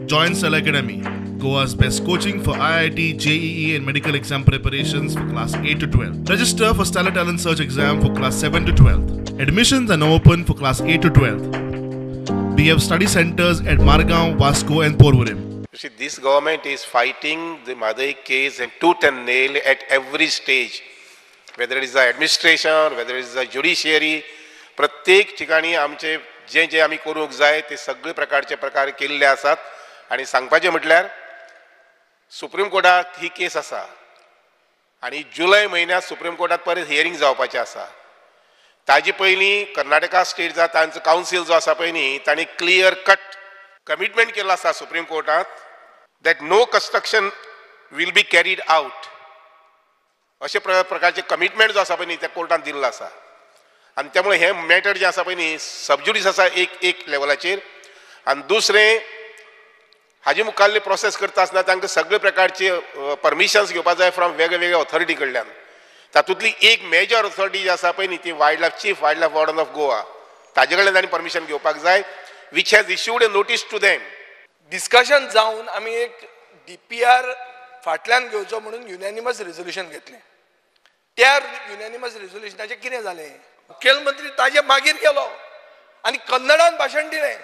Join Cell Academy, Goa's best coaching for IIT, JEE and medical exam preparations for class 8 to 12. Register for Stellar Talent Search exam for class 7 to 12. Admissions are now open for class 8 to 12. We have study centers at Margao, Vasco and Porvorim. You see, this government is fighting the Madai case and tooth and nail at every stage. Whether it is the administration, whether it is the judiciary, प्रत्येक ठिकाणी आमचे जे आम्ही करूंक जाय ते सगळे प्रकारचे प्रकार केल्ले आसात. आणि सांगपाचें म्हटल्यार सुप्रीम कोर्टात ही केस आसा आणि जुलै म्हयन्यात सुप्रीम कोर्टात परत हियरिंग जावपाचें आसा. ताजे पयलीं कर्नाटका स्टेटचा तांचो कावन्सील जो आसा पळय न्ही तांणी क्लियर कट कमिटमेंट केलो आसा सुप्रीम कोर्टात that no construction will be carried out अशे प्रकारचे कमिटमेंट जो आसा पळय न्ही त्या कोर्टान दिल्लो आसा. आणि त्यामुळे हे मॅटर जे आसा पळय न्ही सबज्युडिस आसा एक लेवलाचेर. आणि दुसरें हाजे मुखाल्ले प्रोसेस करता आसतना तांकां सगळे प्रकारचे परमिशन्स घेवपाक जाय फ्रॉम वेगवेगळ्या ऑथॉरिटी कडल्यान. तातूंतली एक मेजर ऑथॉरिटी जी आसा पळय न्ही ती chief wild life warden of Goa ताजे कडल्यान तांणी परमिशन घेवपाक जाय which has issued a notice to them. Discussion जावन आमी एक DPR फाटल्यान घेवचो म्हणून युनॅनिमस रेझोल्युशन घेतलें. त्या युनॅनिमस रेझोल्युशनाचें कितें जालें, मुखेलमंत्री ताजे मागीर गेलो आनी कन्नडान भाशण दिलें.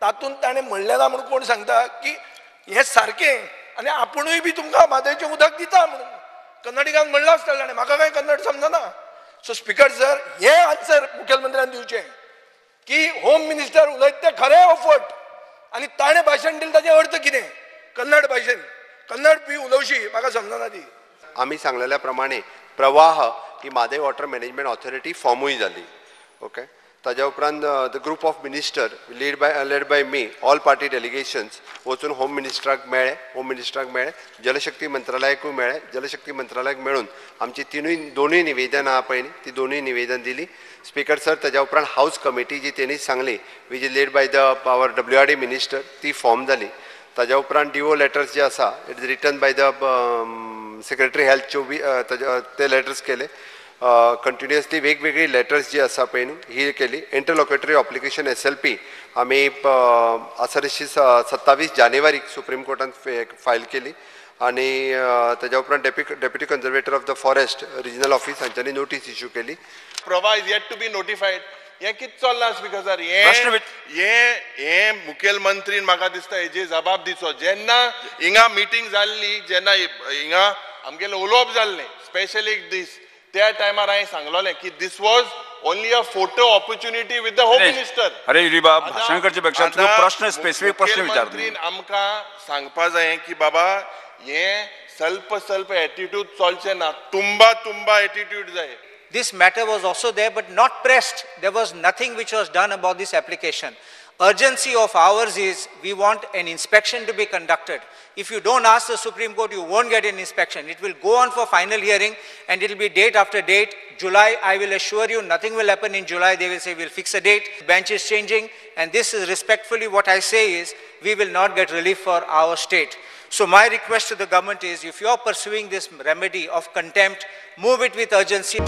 तातूंत ताणें म्हणलें ना म्हणून कोण सांगता की हें सारकें आनी आपुणूय बी तुमकां म्हादयचें उदक दिता म्हणून कन्नडिकान म्हणलें आसतलें ताणें. म्हाका कांय कन्नड समजना. सो स्पिकर सर हें आन्सर मुखेलमंत्र्यान दिवचें की होम मिनिस्टर उलयता तें खरें ऑफट आनी ताणें भाशण दिलें ताचें अर्थ कितें. कन्नड भाशेन कन्नड बी उलोवशी म्हाका समजना ती. आम्ही सांगलेल्या प्रमाणे प्रवाह ही म्हादय वॉटर मॅनेजमेंट ऑथॉरिटी फॉर्मूय जाली. ओके, ताज्या उपरांत the group of minister led by me all party delegations वचून होम मिनिस्टराक मेळ्ळे, जलशक्ती मंत्रालयाकूय मेळ्ळे. जलशक्ती मंत्रालयाक मेळून आमची दोनूय निवेदनां पळय न्ही ती दोनूय निवेदन दिली. स्पीकर सर ताज्या उपरांत हाऊस कमिटी जी तेणीच सांगली which is led by the our WRD minister ती फॉर्म जाली. ताज्या उपरांत DO लेटर्स जे आसा it is written by the secretary health ते लेटर्स केले. कंटिन्युअसली वेगवेगळी लेटर्स जी आसा पळय न्ही ही केली. इंटरलॉक्युटरी ऑप्लिकेशन SLP आमी 27 जानेवारीक सुप्रीम कोर्टात फायल केली. आणि ताज्या उपरांत deputy conservator of the forest regional office हांच्यांनी नोटीस इश्यू केली. प्रभा is yet to be notified. हे कितें चल्लां स्पीकर सर. हे मुखेलमंत्रीन म्हाका दिसता हेजे जबाब दिवचो. जेन्ना हिंगा मिटींग जाल्ली, जेन्ना हिंगा आमगेलें उलोवप जाल्लें स्पेशली दीस त्या टायमार हांवें सांगलोलें की this was only a photo opportunity with the home minister. अरे युरीबा भाशण करचे पेक्षा तुका प्रश्न स्पेसिफिक प्रश्न विचारता. आमकां सांगपा जाय की बाबा हे स्वल्प एटिट्यूड चलचें ना, तुंबा एटिट्यूड जाय. This matter was also there but not pressed. There was nothing which was done about this application. Urgency of ours is we want an inspection to be conducted. If you don't ask the Supreme Court, you won't get an inspection. It will go on for final hearing and it will be date after date. July, I will assure you, nothing will happen in July. They will say we'll fix a date. Bench is changing, and this is respectfully what I say is we will not get relief for our state. So my request to the government is if you are pursuing this remedy of contempt, move it with urgency.